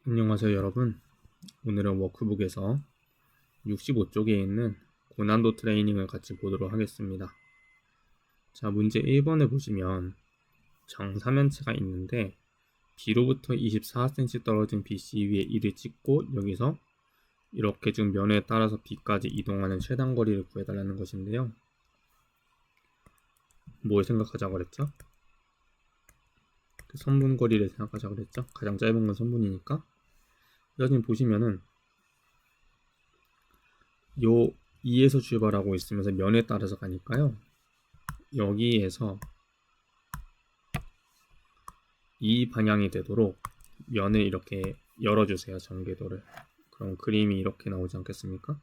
안녕하세요 여러분. 오늘은 워크북에서 65쪽에 있는 고난도 트레이닝을 같이 보도록 하겠습니다. 자, 문제 1번을 보시면 정사면체가 있는데 B로부터 24cm 떨어진 BC 위에 1을 찍고 여기서 이렇게 준 면에 따라서 B까지 이동하는 최단 거리를 구해달라는 것인데요. 뭘 생각하자고 그랬죠? 그 선분 거리를 생각하자고 그랬죠? 가장 짧은 건 선분이니까. 여기 보시면은 요 2에서 출발하고 있으면서 면에 따라서 가니까요. 여기에서 이 방향이 되도록 면을 이렇게 열어주세요. 전개도를. 그럼 그림이 이렇게 나오지 않겠습니까?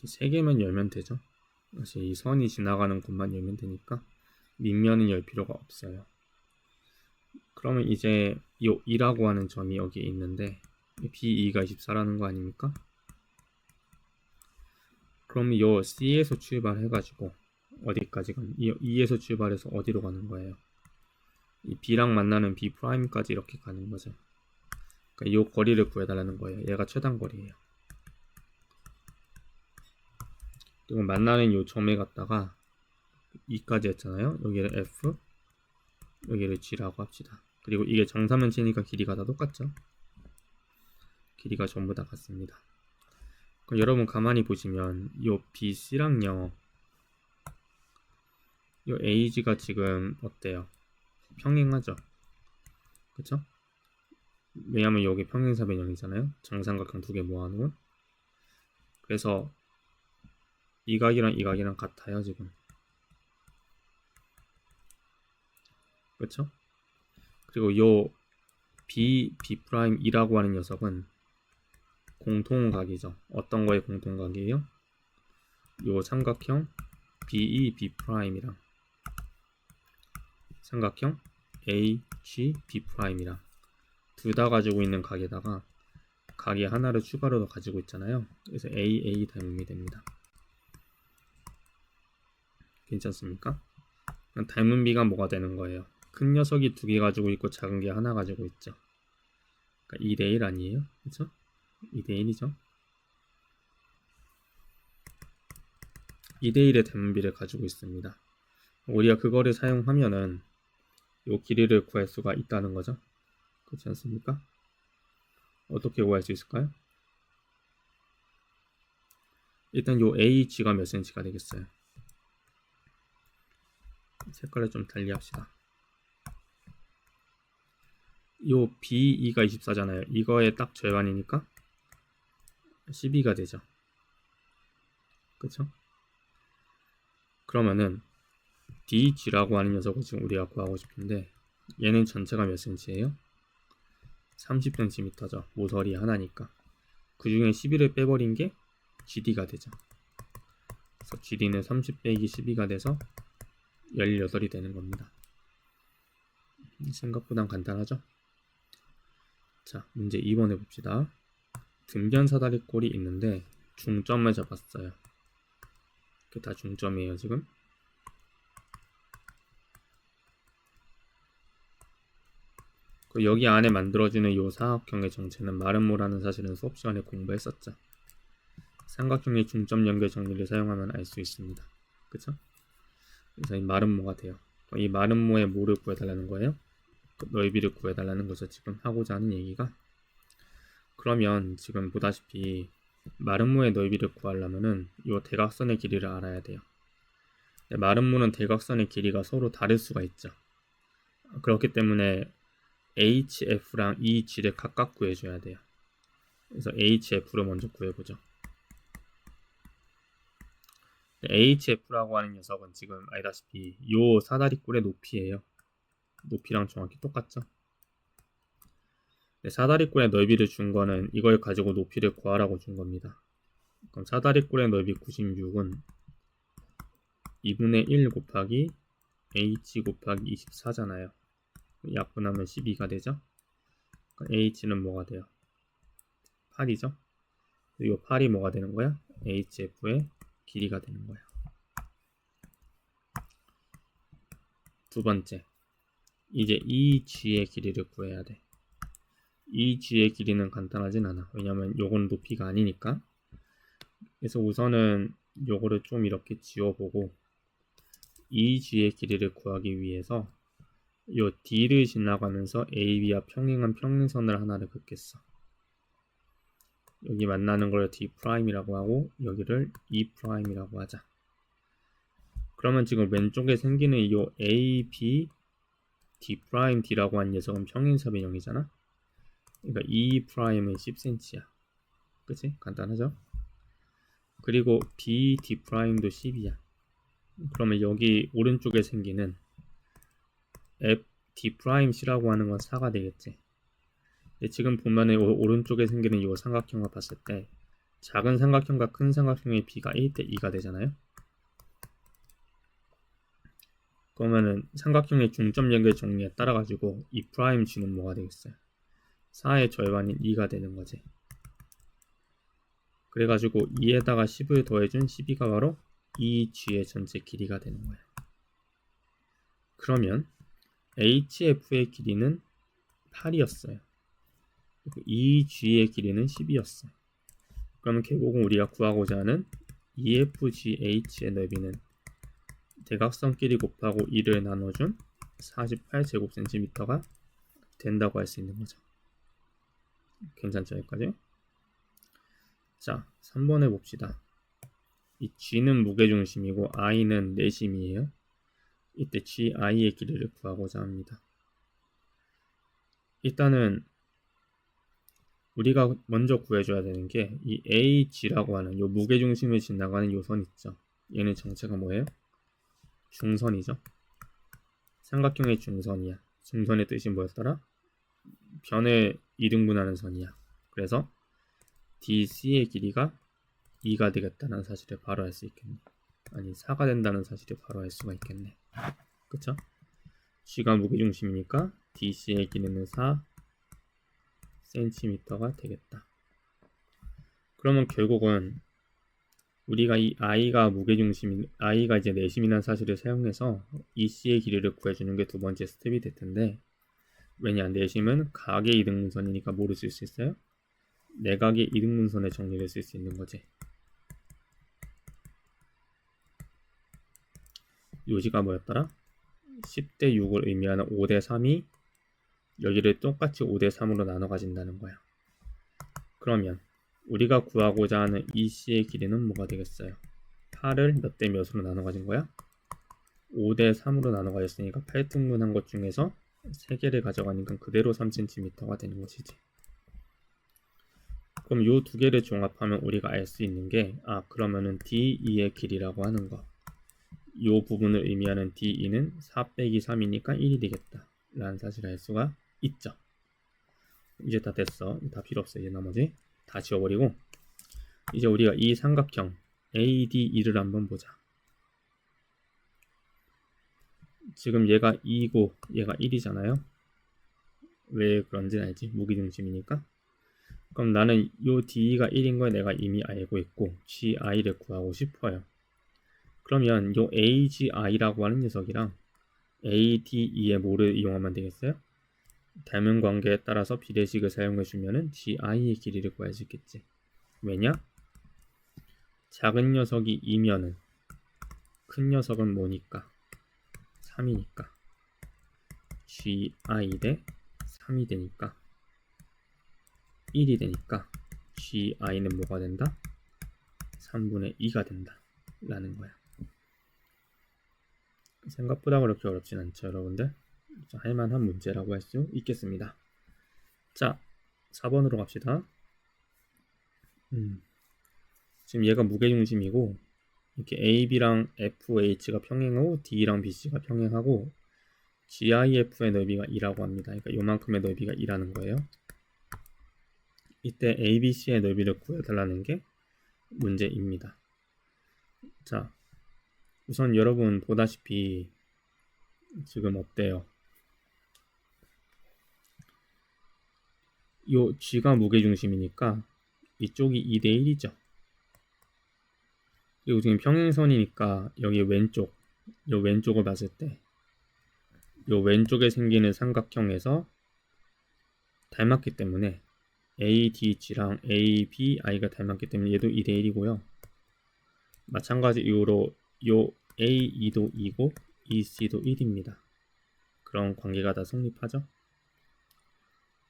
세 개만 열면 되죠. 사실 이 선이 지나가는 곳만 열면 되니까 밑면은 열 필요가 없어요. 그러면 이제 이 2라고 하는 점이 여기에 있는데 B2가 24라는 거 아닙니까? 그럼 이 C에서 출발해가지고 어디까지 가는? 이 2에서 출발해서 어디로 가는 거예요? 이 B랑 만나는 B'까지 이렇게 가는 거죠. 그러니까 이 거리를 구해달라는 거예요. 얘가 최단 거리예요. 그리고 만나는 이 점에 갖다가 2까지 했잖아요. 여기를 F, 여기를 G라고 합시다. 그리고 이게 정사면체니까 길이가 다 똑같죠. 길이가 전부 다 같습니다. 그럼 여러분 가만히 보시면 이 BC랑요, 이 AG가 지금 어때요? 평행하죠. 그쵸? 왜냐면 여기 평행사변형이잖아요. 정삼각형 두 개 모아놓은. 그래서 이 각이랑 이 각이랑 같아요 지금. 그쵸? 그리고 요 B'I라고 하는 녀석은 공통각이죠. 어떤 거의 공통각이에요? 요 삼각형 BE B'이랑 삼각형 AG B'이랑 둘 다 가지고 있는 각에다가 각이 하나를 추가로 더 가지고 있잖아요. 그래서 AA 닮음이 됩니다. 괜찮습니까? 닮은 비가 뭐가 되는 거예요? 큰 녀석이 두 개 가지고 있고 작은 게 하나 가지고 있죠. 그러니까 2대1 아니에요? 그쵸? 2대1이죠. 2대1의 닮은비를 가지고 있습니다. 우리가 그거를 사용하면은 요 길이를 구할 수가 있다는 거죠. 그렇지 않습니까? 어떻게 구할 수 있을까요? 일단 요 AG가 몇 cm가 되겠어요? 색깔을 좀 달리 합시다. 요 BE가 24잖아요. 이거의 딱 절반이니까 12가 되죠. 그쵸? 그러면은 DG라고 하는 녀석을 지금 우리가 구하고 싶은데 얘는 전체가 몇 cm예요? 30cm죠. 모서리 하나니까. 그 중에 11을 빼버린 게 GD가 되죠. 그래서 GD는 30 빼기 12가 돼서 18이 되는 겁니다. 생각보단 간단하죠? 자, 문제 2번 해봅시다. 등변 사다리꼴이 있는데 중점을 잡았어요. 이게 다 중점이에요 지금. 여기 안에 만들어지는 이 사각형의 정체는 마름모라는 사실은 수업 시간에 공부했었죠. 삼각형의 중점 연결 정리를 사용하면 알 수 있습니다. 그쵸? 그래서 이 마름모가 돼요. 이 마름모의 모를 구해달라는 거예요. 그 넓이를 구해달라는 거죠. 지금 하고자 하는 얘기가. 그러면 지금 보다시피 마름모의 넓이를 구하려면은 이 대각선의 길이를 알아야 돼요. 마름모는 대각선의 길이가 서로 다를 수가 있죠. 그렇기 때문에 HF랑 EG를 각각 구해줘야 돼요. 그래서 HF를 먼저 구해보죠. HF라고 하는 녀석은 지금 알다시피 요 사다리꼴의 높이예요. 높이랑 정확히 똑같죠. 사다리꼴의 넓이를 준 거는 이걸 가지고 높이를 구하라고 준 겁니다. 그럼 사다리꼴의 넓이 96은 2분의 1 곱하기 H 곱하기 24잖아요. 약분하면 12가 되죠. 그러니까 h는 뭐가 돼요? 8이죠. 이 8이 뭐가 되는 거야? hf의 길이가 되는 거야. 두 번째, 이제 이 g의 길이를 구해야 돼. 이 g의 길이는 간단하진 않아. 왜냐면 요건 높이가 아니니까. 그래서 우선은 요거를 좀 이렇게 지워보고 이 g의 길이를 구하기 위해서 요 d를 지나가면서 AB와 평행한 평행선을 하나를 긋겠어. 여기 만나는 걸 D'이라고 하고 여기를 E'이라고 하자. 그러면 지금 왼쪽에 생기는 이 AB D'D라고 한 녀석은 평행사변형이잖아. 그러니까 E'은 10cm야. 그치? 간단하죠? 그리고 BD'도 10이야. 그러면 여기 오른쪽에 생기는 FD'C라고 하는 건 4가 되겠지. 근데 지금 보면은 오른쪽에 생기는 이 삼각형을 봤을 때 작은 삼각형과 큰 삼각형의 비가 1대 2가 되잖아요. 그러면은 삼각형의 중점 연결 정리에 따라 가지고 E'G는 뭐가 되겠어요? 4의 절반인 2가 되는 거지. 그래가지고 2에다가 10을 더해준 12가 바로 EG의 전체 길이가 되는 거예요. 그러면 HF의 길이는 8이었어요. 그리고 EG의 길이는 10이었어요. 그러면 결국은 우리가 구하고자 하는 EFGH의 넓이는 대각선끼리 곱하고 2를 나눠준 48제곱cm가 된다고 할 수 있는 거죠. 괜찮죠? 여기까지? 자, 3번 해봅시다. 이 G는 무게중심이고 I는 내심이에요. 이때 GI의 길이를 구하고자 합니다. 일단은 우리가 먼저 구해줘야 되는 게 이 AG라고 하는 요 무게중심을 지나가는 요 선 있죠. 얘는 정체가 뭐예요? 중선이죠. 삼각형의 중선이야. 중선의 뜻이 뭐였더라? 변을 이등분하는 선이야. 그래서 DC의 길이가 2가 되겠다는 사실을 바로 알 수 있겠네. 아니 4가 된다는 사실을 바로 알 수가 있겠네. 그쵸? G가 무게중심이니까 DC의 길이는 4cm가 되겠다. 그러면 결국은 우리가 이 I가 무게중심인 I가 이제 내심이라는 사실을 사용해서 EC의 길이를 구해주는 게 두 번째 스텝이 될 텐데, 왜냐 내심은 각의 이등분선이니까 뭐를 쓸 수 있어요? 내각의 이등분선의 정리를 쓸 수 있는 거지. 요지가 뭐였더라? 10대 6을 의미하는 5대 3이 여기를 똑같이 5대 3으로 나눠 가진다는 거야. 그러면 우리가 구하고자 하는 EC의 길이는 뭐가 되겠어요? 8을 몇 대 몇으로 나눠 가진 거야? 5대 3으로 나눠 가졌으니까 8등분한 것 중에서 3개를 가져가니까 그대로 3cm가 되는 것이지. 그럼 이 두 개를 종합하면 우리가 알 수 있는 게, 그러면은 DE의 길이라고 하는 거, 이 부분을 의미하는 DE는 4 빼기 3이니까 1이 되겠다 라는 사실을 알 수가 있죠. 이제 다 됐어. 다 필요 없어. 이제 나머지 다 지워버리고 이제 우리가 이 삼각형 ADE를 한번 보자. 지금 얘가 2고 얘가 1이잖아요. 왜 그런지 알지? 무게중심이니까. 그럼 나는 이 DE가 1인 걸 내가 이미 알고 있고 GI를 구하고 싶어요. 그러면 이 AGI라고 하는 녀석이랑 ADE의 뭐를 이용하면 되겠어요? 닮은 관계에 따라서 비례식을 사용해주면 GI의 길이를 구할 수 있겠지. 왜냐? 작은 녀석이 2면은 큰 녀석은 뭐니까? 3이니까 GI 대 3이 되니까 1이 되니까 GI는 뭐가 된다? 3분의 2가 된다 라는 거야. 생각보다 그렇게 어렵진 않죠, 여러분들. 할만한 문제라고 할 수 있겠습니다. 자, 4번으로 갑시다. 지금 얘가 무게중심이고 이렇게 AB랑 FH가 평행하고 D랑 BC가 평행하고 GIF의 넓이가 2라고 합니다. 그러니까 요만큼의 넓이가 2라는 거예요. 이때 ABC의 넓이를 구해달라는 게 문제입니다. 자, 우선 여러분 보다시피 지금 어때요? 요 G가 무게중심이니까 이쪽이 2대 1이죠. 그리고 지금 평행선이니까 여기 왼쪽, 요 왼쪽을 봤을 때 요 왼쪽에 생기는 삼각형에서 닮았기 때문에 ADG랑 ABI가 닮았기 때문에 얘도 2대 1이고요. 마찬가지 이유로 요 AE도 2고 EC도 1입니다. 그런 관계가 다 성립하죠.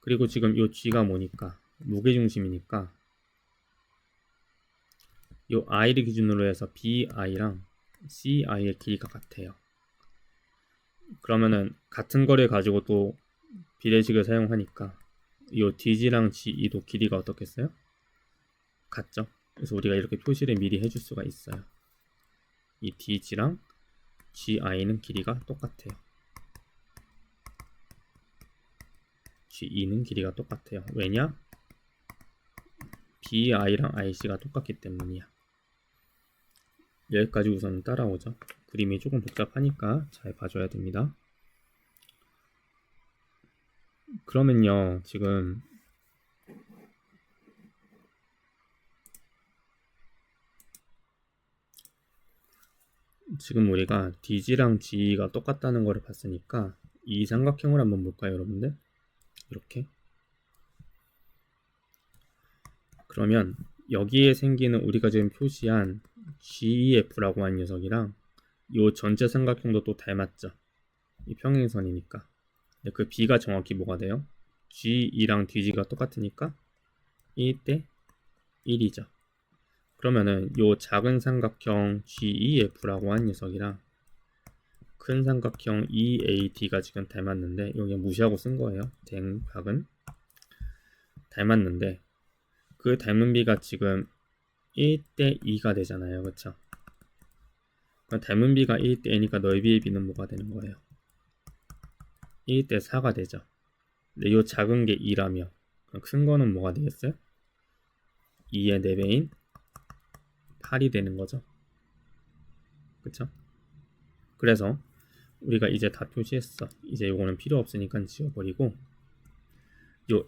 그리고 지금 요 G가 뭐니까 무게중심이니까 요 I를 기준으로 해서 BI랑 CI의 길이가 같아요. 그러면은 같은 거를 가지고 또 비례식을 사용하니까 요 DG랑 GE도 길이가 어떻겠어요? 같죠? 그래서 우리가 이렇게 표시를 미리 해줄 수가 있어요. 이 DG랑 GI는 길이가 똑같아요. GE는 길이가 똑같아요. 왜냐? BI랑 IC가 똑같기 때문이야. 여기까지 우선 따라오죠. 그림이 조금 복잡하니까 잘 봐줘야 됩니다. 그러면요, 지금 우리가 DG랑 GE가 똑같다는 거를 봤으니까 이 삼각형을 한번 볼까요, 여러분들? 이렇게. 그러면 여기에 생기는 우리가 지금 표시한 GEF라고 하는 녀석이랑 이 전체 삼각형도 또 닮았죠. 이 평행선이니까. 그 B가 정확히 뭐가 돼요? GE랑 DG가 똑같으니까 1대 1이죠. 그러면은 요 작은 삼각형 GEF라고 하는 녀석이랑 큰 삼각형 EAD가 지금 닮았는데 여기 무시하고 쓴 거예요. 댕각은 닮았는데 그 닮은 비가 지금 1대 2가 되잖아요. 그쵸? 닮은 비가 1대 2니까 넓이의 비는 뭐가 되는 거예요? 1대 4가 되죠. 근데 요 작은 게 2라며 큰 거는 뭐가 되겠어요? 2의 4배인 8이 되는 거죠. 그쵸? 그래서 우리가 이제 다 표시했어. 이제 요거는 필요 없으니까 지워버리고 요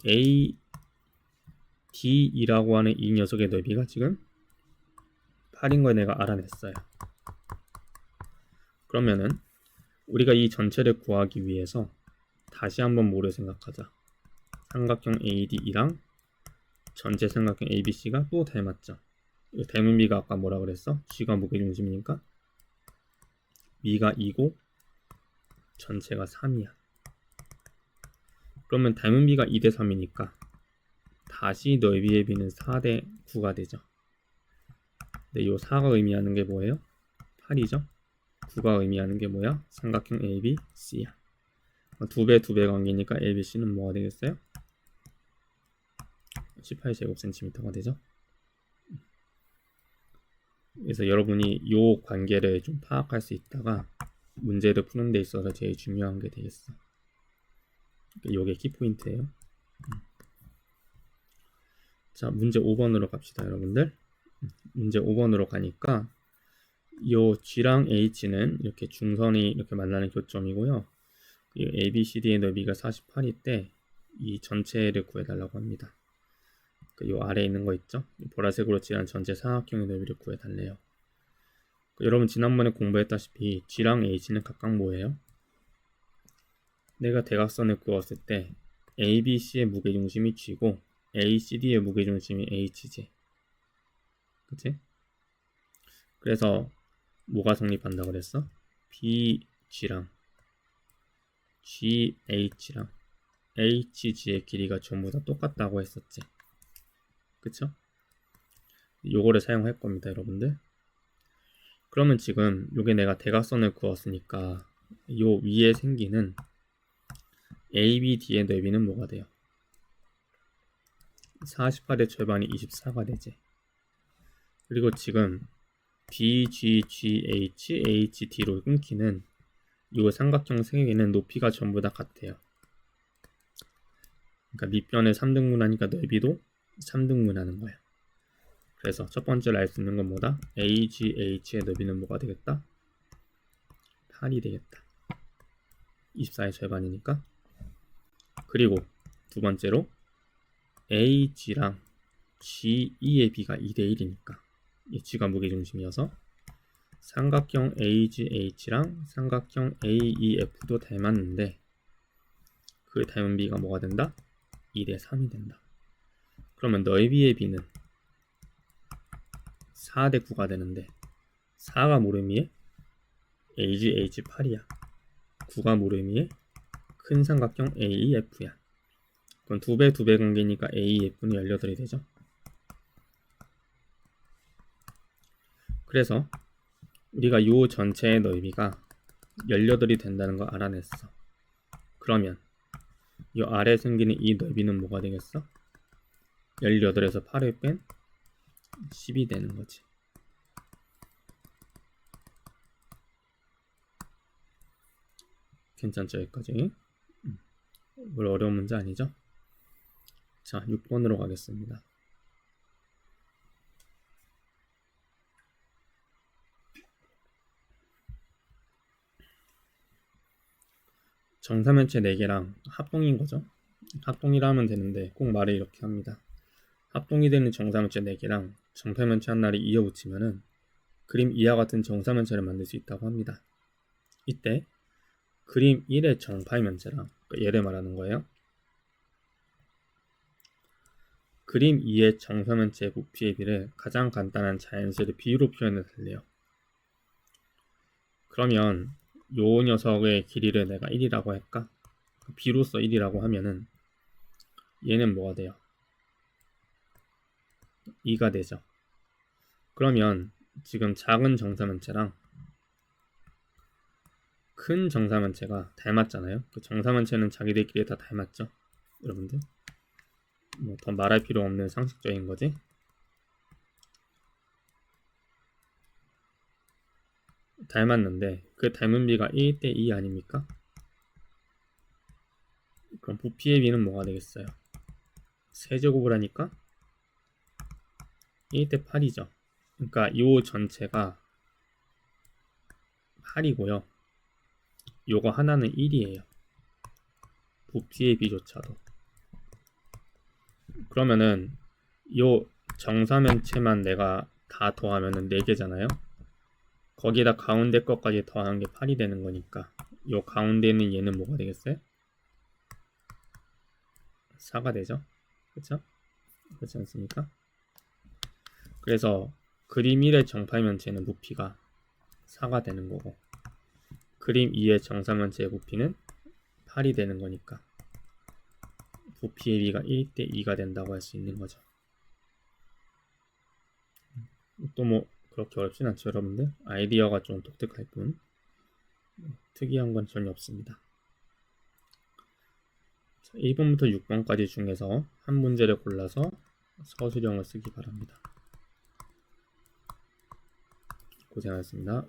AD이라고 하는 이 녀석의 넓이가 지금 8인 걸 내가 알아냈어요. 그러면은 우리가 이 전체를 구하기 위해서 다시 한번 뭐를 생각하자. 삼각형 AD랑 전체 삼각형 ABC가 또 닮았죠. 닮은 비가 아까 뭐라 그랬어? G가 무게중심이니까 B가 2고 전체가 3이야. 그러면 닮은 비가 2대 3이니까 다시 넓이의 비는 4대 9가 되죠. 근데 이 4가 의미하는 게 뭐예요? 8이죠. 9가 의미하는 게 뭐야? 삼각형 ABC야. 2배 2배 관계니까 ABC는 뭐가 되겠어요? 18제곱cm가 되죠. 그래서 여러분이 이 관계를 좀 파악할 수 있다가 문제를 푸는 데 있어서 제일 중요한 게 되겠어. 이게 키포인트예요. 자, 문제 5번으로 갑시다, 여러분들. 문제 5번으로 가니까 요 G랑 H는 이렇게 중선이 이렇게 만나는 교점이고요. ABCD의 넓이가 48일 때 이 전체를 구해달라고 합니다. 요 아래에 있는 거 있죠? 보라색으로 칠한 전체 삼각형의 넓이를 구해달래요. 여러분 지난번에 공부했다시피 G랑 H는 각각 뭐예요? 내가 대각선을 그었을 때 ABC의 무게중심이 G고 ACD의 무게중심이 HG. 그치? 그래서 뭐가 성립한다 그랬어? BG랑 GH랑 HG의 길이가 전부 다 똑같다고 했었지. 그쵸? 요거를 사용할 겁니다, 여러분들. 그러면 지금 요게 내가 대각선을 그었으니까 요 위에 생기는 ABD의 넓이는 뭐가 돼요? 48의 절반이 24가 되지. 그리고 지금 BGGH, HD로 끊기는 이 삼각형 세 개는 높이가 전부 다 같아요. 그러니까 밑변을 3등분하니까 넓이도 3등분하는 거야. 그래서 첫 번째로 알 수 있는 건 뭐다? AGH의 넓이는 뭐가 되겠다? 8이 되겠다. 24의 절반이니까. 그리고 두 번째로 AG랑 G2의 B가 2대1이니까 이 G가 무게중심이어서 삼각형 AGH랑 삼각형 AEF도 닮았는데 그 닮은 B가 뭐가 된다? 2대3이 된다. 그러면 넓이의 B는 4대9가 되는데 4가 모름이에 AGH8이야. 9가 모름이에 큰 삼각형 AEF야. 그럼 2배 2배 관계니까 AEF는 18이 되죠. 그래서 우리가 요 전체의 넓이가 18이 된다는 거 알아냈어. 그러면 이 아래에 생기는 이 넓이는 뭐가 되겠어? 18에서 8을 뺀 10이 되는 거지. 괜찮죠? 여기까지. 뭘 어려운 문제 아니죠? 자, 6번으로 가겠습니다. 정사면체 4개랑 합동인 거죠. 합동이라 하면 되는데 꼭 말을 이렇게 합니다. 합동이 되는 정사면체 4개랑 정사면체 하나를 이어 붙이면은 그림 2와 같은 정사면체를 만들 수 있다고 합니다. 이때 그림 1의 정파면체랑 얘를 말하는 거예요. 그림 2의 정사면체 부피의 비를 가장 간단한 자연수의 비로 표현해달래요. 그러면 요 녀석의 길이를 내가 1이라고 할까? 비로서 1이라고 하면은 얘는 뭐가 돼요? 2가 되죠. 그러면 지금 작은 정사면체랑 큰 정사면체가 닮았잖아요. 그 정사면체는 자기들끼리 다 닮았죠. 여러분들 뭐 더 말할 필요 없는 상식적인 거지. 닮았는데 그 닮은 비가 1대2 아닙니까? 그럼 부피의 비는 뭐가 되겠어요? 세제곱을 하니까 1대8이죠. 그러니까 이 전체가 8이고요. 요거 하나는 1이에요. 부피의 비조차도. 그러면은 요 정사면체만 내가 다 더하면은 4개잖아요. 거기에다 가운데 것까지 더한 게 8이 되는 거니까 요 가운데 있는 얘는 뭐가 되겠어요? 4가 되죠. 그쵸? 그렇지 않습니까? 그래서 그림 1의 정파면체는 부피가 4가 되는 거고 그림 2의 정사면체의 부피는 8이 되는 거니까 부피의 비가 1대2가 된다고 할 수 있는 거죠. 또 뭐 그렇게 어렵진 않죠, 여러분들. 아이디어가 좀 독특할 뿐 특이한 건 전혀 없습니다. 1번부터 6번까지 중에서 한 문제를 골라서 서술형을 쓰기 바랍니다. 고생하셨습니다.